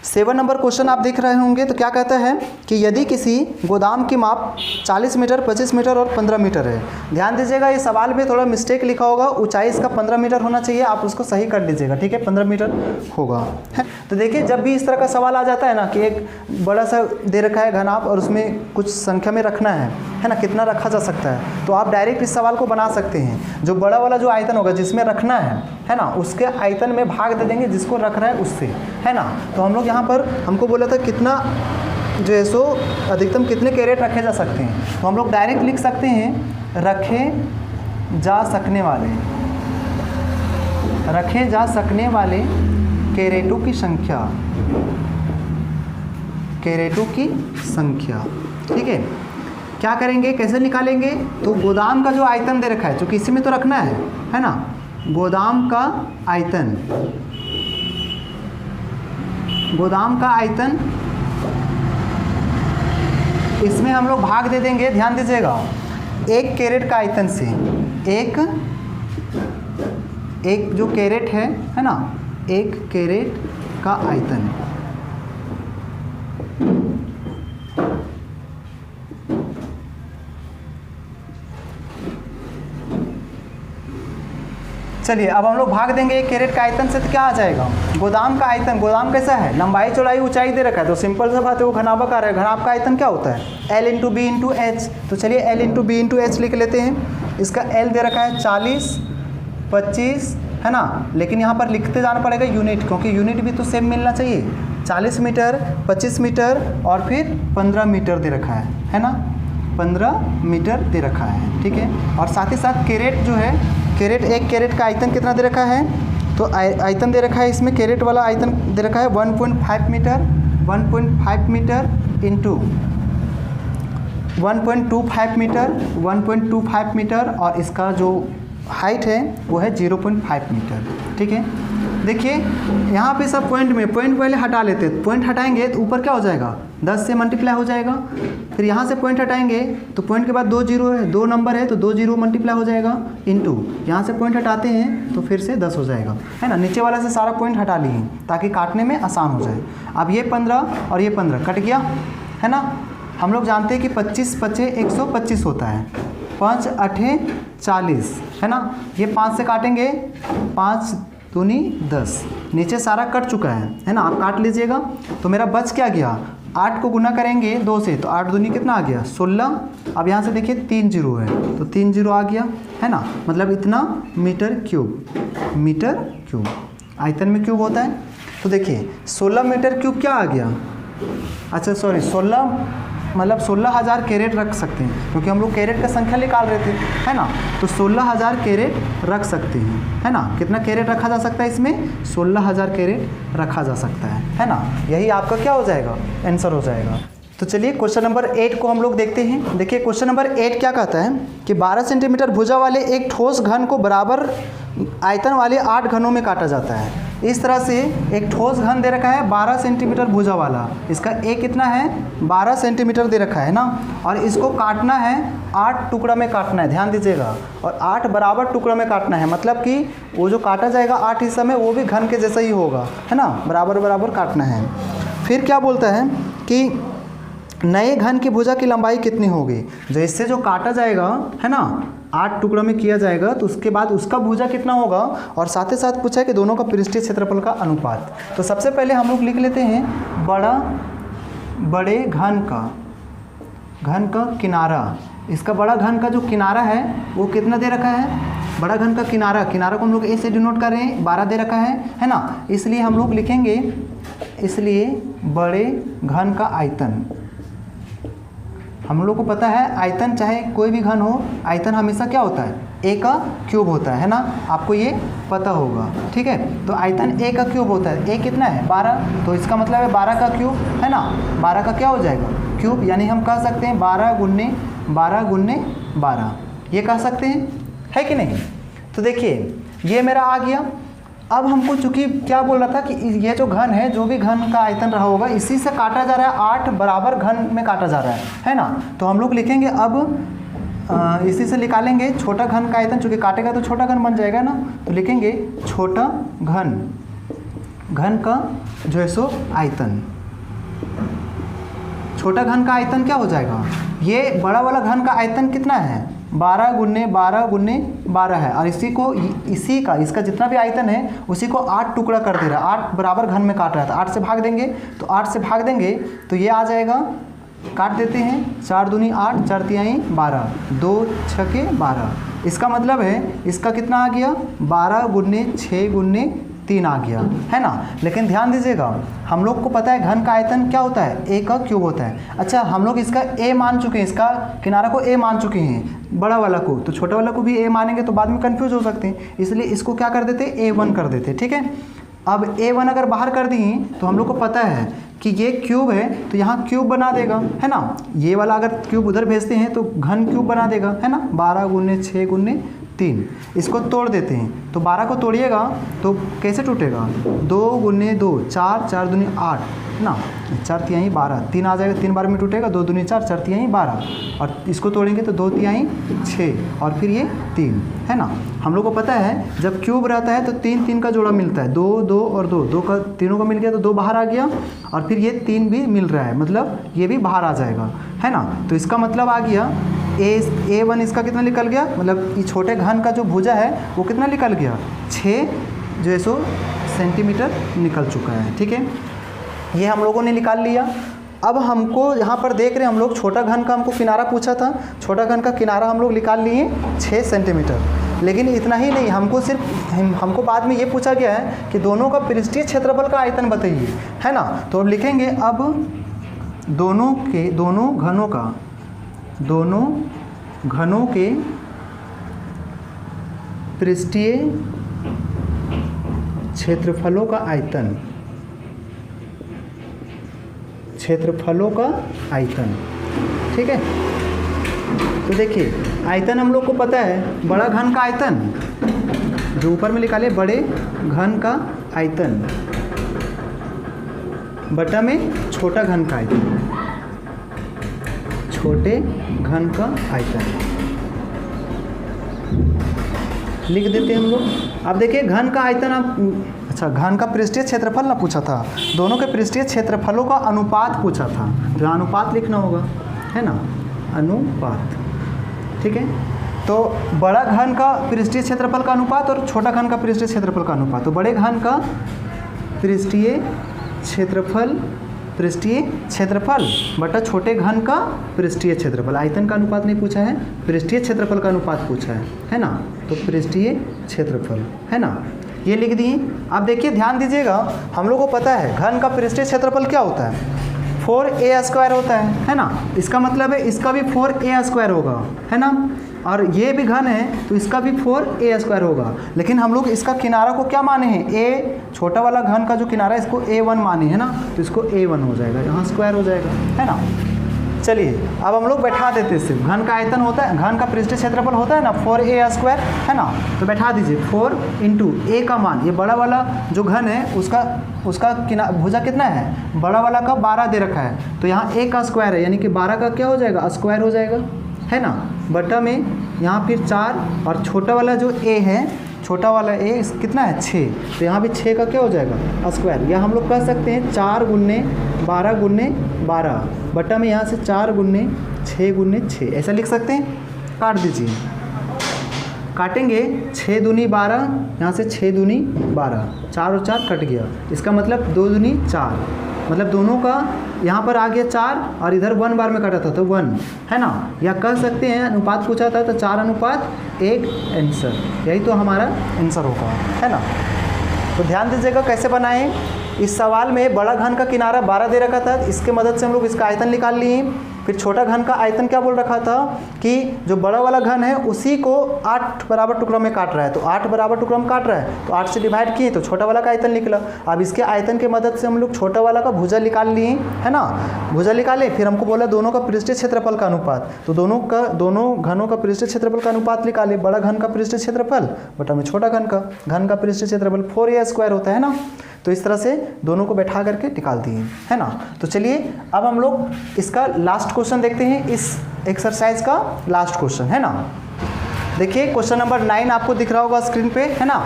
Speaker 1: 7 नंबर क्वेश्चन आप देख रहे होंगे। तो क्या कहता है कि यदि किसी गोदाम की माप 40 मीटर, 25 मीटर और 15 मीटर है। ध्यान दीजिएगा ये सवाल में थोड़ा मिस्टेक लिखा होगा, ऊंचाई इसका 15 मीटर होना चाहिए, आप उसको सही कर लीजिएगा, ठीक है, 15 मीटर होगा। तो देखिए जब भी इस तरह का सवाल आ जाता है ना कि एक बड़ा सा दे रखा है घनाभ और उसमें कुछ संख्या में रखना है ना, कितना रखा जा सकता है, तो आप डायरेक्ट इस सवाल को बना सकते हैं। जो बड़ा वाला जो आयतन होगा जिसमें रखना है ना, उसके आयतन में भाग दे देंगे जिसको रख रहा है उससे, है ना। तो हम लोग यहाँ पर हमको बोला था कितना जो है सो अधिकतम कितने कैरेट रखे जा सकते हैं, तो हम लोग डायरेक्ट लिख सकते हैं रखे जा सकने वाले कैरेटों की संख्या, कैरेटों की संख्या, ठीक है। क्या करेंगे, कैसे निकालेंगे, तो गोदाम का जो आयतन दे रखा है, चूँकि इसी में तो रखना है ना, गोदाम का आयतन गोदाम का आयतन, इसमें हम लोग भाग दे देंगे, ध्यान दीजिएगा, 1 कैरेट का आयतन से, एक जो कैरेट है ना, 1 कैरेट का आयतन, चलिए अब हम लोग भाग देंगे 1 कैरेट का आयतन से, तो क्या आ जाएगा, गोदाम का आयतन, गोदाम कैसा है, लंबाई चौड़ाई ऊंचाई दे रखा है, तो सिंपल सा बात है, वो घनाभाकार है, घनाभ का आयतन क्या होता है, L into B into H. तो चलिए L into B into H लिख लेते हैं। इसका L दे रखा है 40, 25 है ना, लेकिन यहाँ पर लिखते जाना पड़ेगा यूनिट, क्योंकि यूनिट भी तो सेम मिलना चाहिए। 40 मीटर, 25 मीटर और फिर 15 मीटर दे रखा है ना, 15 मीटर दे रखा है, ठीक है। और साथ ही साथ कैरेट जो है, कैरेट, 1 कैरेट का आयतन कितना दे रखा है, तो आयतन दे रखा है इसमें, कैरेट वाला आयतन दे रखा है 1.5 metre, 1.5 metre into 1.25 metre, 1.25 metre, और इसका जो हाइट है वो है 0.5 मीटर, ठीक है। देखिए यहाँ पे सब पॉइंट में, पॉइंट पहले हटा लेते हैं, पॉइंट हटाएंगे तो ऊपर क्या हो जाएगा, 10 से मल्टीप्लाई हो जाएगा। फिर यहाँ से पॉइंट हटाएंगे तो पॉइंट के बाद 2 जीरो है, 2 नंबर है तो 2 जीरो मल्टीप्लाई हो जाएगा, इंटू यहाँ से पॉइंट हटाते हैं तो फिर से 10 हो जाएगा, है ना। नीचे वाला से सारा पॉइंट हटा लिए ताकि काटने में आसान हो जाए। अब ये 15 और ये 15 कट गया, है ना। हम लोग जानते हैं कि 25 पचे 125 होता है, 5 8 40, है ना। ये 5 से काटेंगे, 5 दूनी 10, नीचे सारा कट चुका है ना, आप काट लीजिएगा। तो मेरा बच क्या गया, 8 को गुना करेंगे 2 से तो 8 दूनी कितना आ गया, 16। अब यहाँ से देखिए 3 जीरो है तो 3 जीरो आ गया, है ना, मतलब इतना मीटर क्यूब, मीटर क्यूब आयतन में क्यूब होता है। तो देखिए 16 मीटर क्यूब क्या आ गया, अच्छा सॉरी 16 मतलब 16,000 कैरेट रख सकते हैं, क्योंकि हम लोग कैरेट का संख्या निकाल रहे थे, है ना। तो 16,000 कैरेट रख सकते हैं, है ना। कितना कैरेट रखा जा सकता है इसमें, 16,000 कैरेट रखा जा सकता है ना। यही आपका क्या हो जाएगा, आंसर हो जाएगा। तो चलिए क्वेश्चन नंबर 8 को हम लोग देखते हैं। देखिए क्वेश्चन नंबर 8 क्या कहता है कि 12 सेंटीमीटर भुजा वाले एक ठोस घन को बराबर आयतन वाले 8 घनों में काटा जाता है। इस तरह से एक ठोस घन दे रखा है 12 सेंटीमीटर भुजा वाला, इसका ए कितना है, 12 सेंटीमीटर दे रखा है ना, और इसको काटना है 8 टुकड़ा में काटना है, ध्यान दीजिएगा, और 8 बराबर टुकड़ा में काटना है, मतलब कि वो जो काटा जाएगा 8 हिस्सा में वो भी घन के जैसा ही होगा, है ना, बराबर बराबर काटना है। फिर क्या बोलता है कि नए घन की भुजा की लंबाई कितनी होगी, जो इससे जो काटा जाएगा, है ना, 8 टुकड़ों में किया जाएगा, तो उसके बाद उसका भुजा कितना होगा, और साथ ही साथ पूछा है कि दोनों का पृष्ठीय क्षेत्रफल का अनुपात। तो सबसे पहले हम लोग लिख लेते हैं बड़े घन का किनारा, इसका बड़ा घन का जो किनारा है वो कितना दे रखा है, बड़ा घन का किनारा को हम लोग ए से डिनोट कर रहे हैं, 12 दे रखा है ना, इसलिए हम लोग लिखेंगे, इसलिए बड़े घन का आयतन, हम लोग को पता है आयतन चाहे कोई भी घन हो, आयतन हमेशा क्या होता है, ए का क्यूब होता है ना, आपको ये पता होगा, ठीक है। तो आयतन ए का क्यूब होता है, ए कितना है 12, तो इसका मतलब है 12 का क्यूब, है ना, 12 का क्या हो जाएगा क्यूब, यानी हम कह सकते हैं 12 गुन्ने 12 ये कह सकते हैं, है कि नहीं। तो देखिए ये मेरा आ गया। अब हमको चूँकि क्या बोल रहा था कि ये जो घन है, जो भी घन का आयतन रहा होगा इसी से काटा जा रहा है, 8 बराबर घन में काटा जा रहा है ना। तो हम लोग लिखेंगे अब इसी से निकालेंगे छोटा घन का आयतन, चूँकि काटेगा तो छोटा घन बन जाएगा ना, तो लिखेंगे छोटा घन का जो है सो आयतन, छोटा घन का आयतन क्या हो जाएगा, ये बड़ा वाला घन का आयतन कितना है 12 गुन्ने 12 है, और इसी का इसका जितना भी आयतन है उसी को 8 टुकड़ा कर दे रहा है, 8 बराबर घन में काट रहा है, तो 8 से भाग देंगे, तो 8 से भाग देंगे तो ये आ जाएगा, काट देते हैं, 4 दूनी 8 4 तिहाई 12, 2 छके 12, इसका मतलब है इसका कितना आ गया 12 गुन्ने 6 गुन्ने 3 आ गया, है ना। लेकिन ध्यान दीजिएगा, हम लोग को पता है घन का आयतन क्या होता है, ए का क्यूब होता है। अच्छा हम लोग इसका ए मान चुके हैं, इसका किनारा को ए मान चुके हैं बड़ा वाला को, तो छोटा वाला को भी ए मानेंगे तो बाद में कंफ्यूज हो सकते हैं, इसलिए इसको क्या कर देते A1 कर देते, ठीक है। अब A1 अगर बाहर कर दिए तो हम लोग को पता है कि ये क्यूब है तो यहाँ क्यूब बना देगा, है ना, ये वाला अगर क्यूब उधर भेजते हैं तो घन क्यूब बना देगा, है ना, 12 गुन्ने 6 गुन्ने 3, इसको तोड़ देते हैं तो 12 को तोड़िएगा तो कैसे टूटेगा, 2 गुने 2 4, 4 दूनी 8 ना, 4 तिहाई 12, 3 आ जाएगा, 3 बार में टूटेगा, 2 दूनी 4, 4 तिहाई 12, और इसको तोड़ेंगे तो 2 तिहाई 6 और फिर ये 3 है ना। हम लोग को पता है जब क्यूब रहता है तो 3 3 का जोड़ा मिलता है, 2 2 और 2 2 का, तीनों का मिल गया तो 2 बाहर आ गया, और फिर ये 3 भी मिल रहा है, मतलब ये भी बाहर आ जाएगा, है ना। तो इसका मतलब आ गया A1 इसका कितना निकल गया, मतलब ये छोटे घन का जो भुजा है वो कितना निकल गया, 6 जो है सो सेंटीमीटर निकल चुका है। ठीक है, ये हम लोगों ने निकाल लिया। अब हमको यहाँ पर देख रहे हैं हम लोग छोटा घन का हमको किनारा पूछा था, छोटा घन का किनारा हम लोग निकाल लिए 6 सेंटीमीटर। लेकिन इतना ही नहीं, हमको बाद में ये पूछा गया है कि दोनों का पृष्ठीय क्षेत्रफल का आयतन बताइए, है ना। तो अब लिखेंगे, अब दोनों घनों के पृष्ठीय क्षेत्रफलों का आयतन, ठीक है। तो देखिए आयतन हम लोग को पता है, बड़ा घन का आयतन जो ऊपर में लिखा ले, बड़े घन का आयतन बटा में छोटा घन का आयतन, छोटे घन का आयतन लिख देते हैं हम लोग। अब देखिए घन का आयतन, आप अच्छा घन का पृष्ठीय क्षेत्रफल ना पूछा था, दोनों के पृष्ठीय क्षेत्रफलों का अनुपात पूछा था, तो अनुपात लिखना होगा, है ना, अनुपात। ठीक है, तो बड़ा घन का पृष्ठीय क्षेत्रफल का अनुपात और छोटा घन का पृष्ठीय क्षेत्रफल का अनुपात। तो बड़े घन का पृष्ठीय क्षेत्रफल बटा छोटे घन का पृष्ठीय क्षेत्रफल। आयतन का अनुपात नहीं पूछा है, पृष्ठीय क्षेत्रफल का अनुपात पूछा है ना। तो पृष्ठीय क्षेत्रफल, है ना, ये लिख दिए। अब देखिए ध्यान दीजिएगा, हम लोग को पता है घन का पृष्ठीय क्षेत्रफल क्या होता है, 4a² होता है ना। इसका मतलब है इसका भी 4a² होगा, है ना। और ये भी घन है तो इसका भी 4a² होगा। लेकिन हम लोग इसका किनारा को क्या माने हैं, a, छोटा वाला घन का जो किनारा है इसको a1 माने, है ना। तो इसको a1 हो जाएगा, यहाँ स्क्वायर हो जाएगा, है ना। चलिए अब हम लोग बैठा देते हैं, सिर्फ घन का आयतन होता है, घन का पृष्ठीय क्षेत्रफल होता है ना 4a², है ना। तो बैठा दीजिए 4 इंटू a का मान, ये बड़ा वाला जो घन है उसका भुजा कितना है, बड़ा वाला का 12 दे रखा है, तो यहाँ a का स्क्वायर है, यानी कि 12 का क्या हो जाएगा, स्क्वायर हो जाएगा, है ना। बटा में यहाँ फिर 4, और छोटा वाला जो a है, छोटा वाला a कितना है 6, तो यहाँ भी 6 का क्या हो जाएगा, स्क्वायर। या हम लोग कह सकते हैं 4 गुने 12 गुने 12 बटा में यहाँ से 4 गुने 6 गुने 6, ऐसा लिख सकते हैं। काट दीजिए, काटेंगे 6 दूनी 12, यहाँ से 6 दूनी 12, 4 और 4 कट गया, इसका मतलब 2 दूनी 4, मतलब दोनों का यहाँ पर आ गया 4 और इधर 1 बार में कटा था तो 1, है ना। या कह सकते हैं अनुपात पूछा था तो 4:1 आंसर, यही तो हमारा आंसर होगा, है ना। तो ध्यान दीजिएगा कैसे बनाएं। इस सवाल में बड़ा घन का किनारा 12 दे रखा था, इसके मदद से हम लोग इसका आयतन निकाल लिए। फिर छोटा घन का आयतन क्या बोल रखा था कि जो बड़ा वाला घन है उसी को 8 बराबर टुकड़ा में काट रहा है, तो 8 बराबर टुकड़ा में काट रहा है तो 8 से डिवाइड किए तो छोटा वाला का आयतन निकला। अब इसके आयतन के मदद से हम लोग छोटा वाला का भुजा निकाल लिए, है ना। भुजा निकाले, फिर हमको बोला दोनों का पृष्ठीय क्षेत्रफल का अनुपात, तो दोनों घनों का पृष्ठीय क्षेत्रफल का अनुपात निकाले। बड़ा घन का पृष्ठीय क्षेत्रफल बटा में छोटा घन का पृष्ठीय क्षेत्रफल 4a² होता है ना। तो इस तरह से दोनों को बैठा करके निकाल दिए, है ना। तो चलिए अब हम लोग इसका लास्ट क्वेश्चन देखते हैं, इस एक्सरसाइज का लास्ट क्वेश्चन, है ना। देखिए क्वेश्चन नंबर 9 आपको दिख रहा होगा स्क्रीन पे, है ना।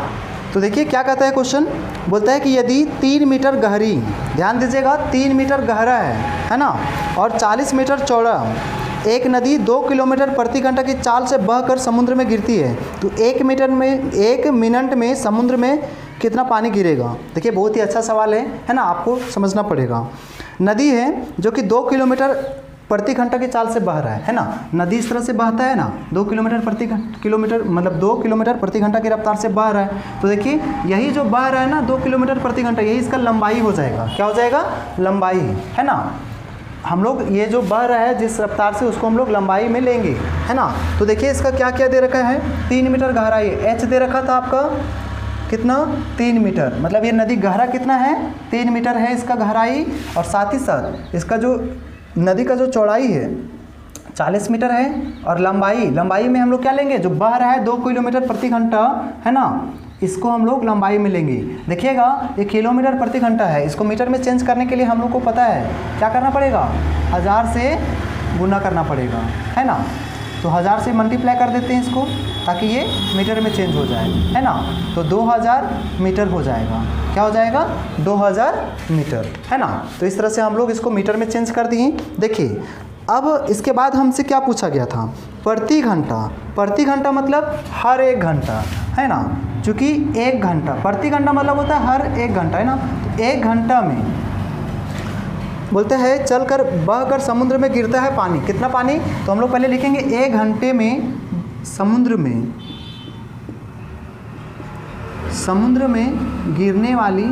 Speaker 1: तो देखिए क्या कहता है क्वेश्चन, बोलता है कि यदि 3 मीटर गहरी, ध्यान दीजिएगा 3 मीटर गहरा है ना, और 40 मीटर चौड़ा एक नदी 2 किलोमीटर प्रति घंटा की चाल से बहकर समुद्र में गिरती है, तो 1 मिनट में समुद्र में कितना पानी गिरेगा। देखिए बहुत ही अच्छा सवाल है ना, आपको समझना पड़ेगा। नदी है जो कि 2 किलोमीटर प्रति घंटा की चाल से बह रहा है ना। नदी इस तरह से बहता है ना, 2 किलोमीटर मतलब 2 किलोमीटर प्रति घंटा की रफ्तार से बह रहा है। तो देखिए यही जो बह रहा है ना 2 किलोमीटर प्रति घंटा, यही इसका लंबाई हो जाएगा। क्या हो जाएगा, लंबाई, है ना। हम लोग ये जो बह रहा है जिस रफ्तार से, उसको हम लोग लंबाई में लेंगे, है ना। तो देखिए इसका क्या क्या दे रखा है, 3 मीटर गहराई, एच दे रखा था आपका कितना, 3 मीटर, मतलब ये नदी गहरा कितना है, 3 मीटर है इसका गहराई, और साथ ही साथ इसका जो नदी का जो चौड़ाई है 40 मीटर है। और लंबाई में हम लोग क्या लेंगे, जो बह रहा है 2 किलोमीटर प्रति घंटा है ना, इसको हम लोग लंबाई में लेंगे। देखिएगा ये किलोमीटर प्रति घंटा है, इसको मीटर में चेंज करने के लिए हम लोग को पता है क्या करना पड़ेगा, 1000 से गुना करना पड़ेगा, है ना। तो 1000 से मल्टीप्लाई कर देते हैं इसको, ताकि ये मीटर में चेंज हो जाए, है ना। तो 2000 मीटर हो जाएगा। क्या हो जाएगा, 2000 मीटर, है ना। तो इस तरह से हम लोग इसको मीटर में चेंज कर दिए। देखिए अब इसके बाद हमसे क्या पूछा गया था, प्रति घंटा मतलब हर 1 घंटा, है ना। चूँकि 1 घंटा, प्रति घंटा मतलब होता है हर 1 घंटा, है ना। तो 1 घंटा में बोलते हैं चलकर बहकर समुद्र में गिरता है पानी, कितना पानी, तो हम लोग पहले लिखेंगे 1 घंटे में समुद्र में गिरने वाली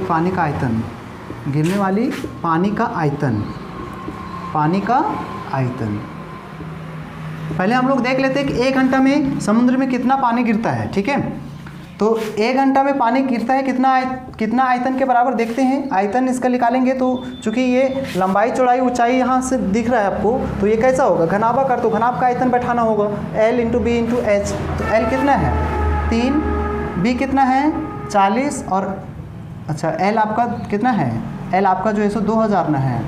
Speaker 1: पानी का आयतन, गिरने वाली पानी का आयतन। पहले हम लोग देख लेते हैं कि 1 घंटा में समुद्र में कितना पानी गिरता है, ठीक है। तो 1 घंटा में पानी गिरता है कितना आयतन के बराबर, देखते हैं। आयतन इसका निकालेंगे तो चूँकि ये लंबाई चौड़ाई ऊंचाई यहाँ से दिख रहा है आपको, तो ये कैसा होगा, घनाभा कर, तो घनाभ का आयतन बैठाना होगा L × B × H। तो L कितना है 3, B कितना है 40, और अच्छा L आपका कितना है, L आपका जो है सो 2000 ना है,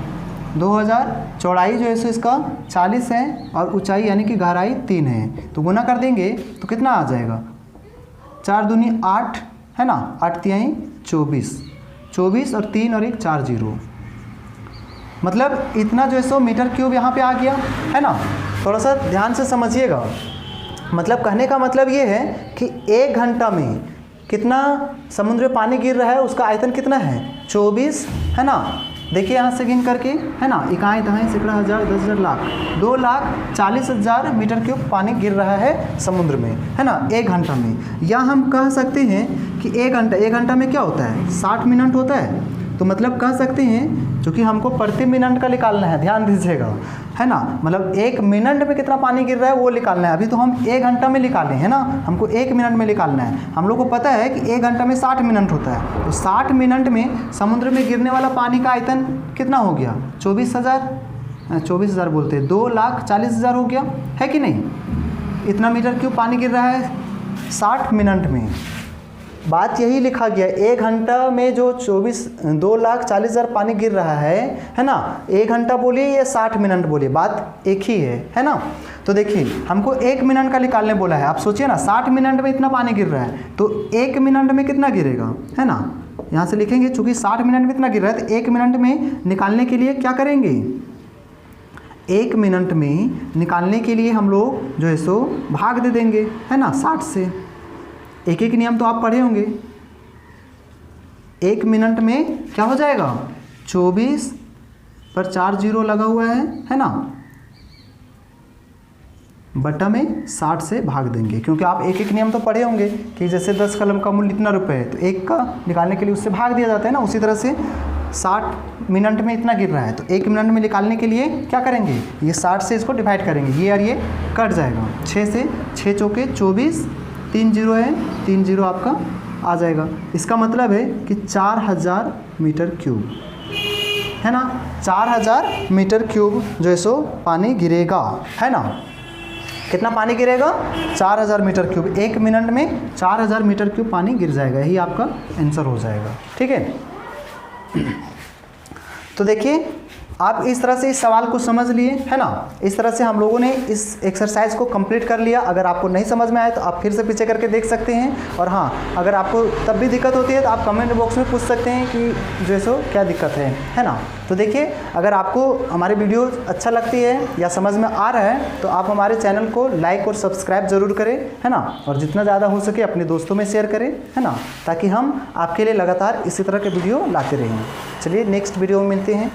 Speaker 1: 2000। चौड़ाई जो है सो इसका 40 है, और ऊंचाई यानी कि गहराई 3 है। तो गुना कर देंगे तो कितना आ जाएगा, 4 दूनी 8, है ना, 8 तिहाई 24 और 3 और 1 4 0, मतलब इतना जो है सो मीटर क्यूब यहाँ पे आ गया, है ना। थोड़ा सा ध्यान से समझिएगा, मतलब कहने का मतलब ये है कि 1 घंटा में कितना समुद्र में पानी गिर रहा है, उसका आयतन कितना है 24, है ना। देखिए यहाँ से गिन करके, है ना, इकाई दहाई सैकड़ा हज़ार 10,000 लाख, 2,40,000 मीटर क्यूब पानी गिर रहा है समुद्र में, है ना, 1 घंटा में। या हम कह सकते हैं कि 1 घंटा में क्या होता है 60 मिनट होता है। तो मतलब कह सकते हैं, चूँकि हमको प्रति मिनट का निकालना है, ध्यान दीजिएगा, है ना, मतलब 1 मिनट में कितना पानी गिर रहा है वो निकालना है। अभी तो हम 1 घंटा में निकालें, है ना, हमको 1 मिनट में निकालना है। हम लोग को पता है कि 1 घंटा में 60 मिनट होता है, तो 60 मिनट में समुद्र में गिरने वाला पानी का आयतन कितना हो गया, 24,000 बोलते हैं, 2,40,000 हो गया, है कि नहीं। इतना मीटर क्यूब पानी गिर रहा है 60 मिनट में। बात यही लिखा गया, 1 घंटा में जो 2,40,000 पानी गिर रहा है ना, 1 घंटा बोलिए या 60 मिनट बोलिए, बात एक ही है ना। तो देखिए हमको 1 मिनट का निकालने बोला है। आप सोचिए ना, 60 मिनट में इतना पानी गिर रहा है, तो 1 मिनट में कितना गिरेगा, है ना। यहाँ से लिखेंगे, चूँकि 60 मिनट में इतना गिर रहा है, तो 1 मिनट में निकालने के लिए क्या करेंगे, 1 मिनट में निकालने के लिए हम लोग जो है सो भाग दे देंगे, है ना, 60 से। एक नियम तो आप पढ़े होंगे। 1 मिनट में क्या हो जाएगा, 24 पर 4 0 लगा हुआ है ना, बटा में 60 से भाग देंगे, क्योंकि आप एक नियम तो पढ़े होंगे कि जैसे 10 कलम का मूल्य इतना रुपए है, तो 1 का निकालने के लिए उससे भाग दिया जाता है ना। उसी तरह से 60 मिनट में इतना गिर रहा है, तो 1 मिनट में निकालने के लिए क्या करेंगे, ये 60 से इसको डिवाइड करेंगे, ये और ये कट जाएगा, 6 से 6 चौके 24, 3 0 है, 3 0 आपका आ जाएगा। इसका मतलब है कि 4000 मीटर क्यूब, है ना, 4000 मीटर क्यूब जो है सो पानी गिरेगा, है ना। कितना पानी गिरेगा, 4000 मीटर क्यूब। 1 मिनट में 4000 मीटर क्यूब पानी गिर जाएगा, यही आपका आंसर हो जाएगा, ठीक है। तो देखिए आप इस तरह से इस सवाल को समझ लिए, है ना। इस तरह से हम लोगों ने इस एक्सरसाइज को कंप्लीट कर लिया। अगर आपको नहीं समझ में आए तो आप फिर से पीछे करके देख सकते हैं। और हाँ, अगर आपको तब भी दिक्कत होती है तो आप कमेंट बॉक्स में पूछ सकते हैं कि जो है सो क्या दिक्कत है ना। तो देखिए, अगर आपको हमारे वीडियो अच्छा लगती है या समझ में आ रहा है तो आप हमारे चैनल को लाइक और सब्सक्राइब ज़रूर करें, है ना। और जितना ज़्यादा हो सके अपने दोस्तों में शेयर करें, है ना, ताकि हम आपके लिए लगातार इसी तरह के वीडियो लाते रहें। चलिए नेक्स्ट वीडियो में मिलते हैं।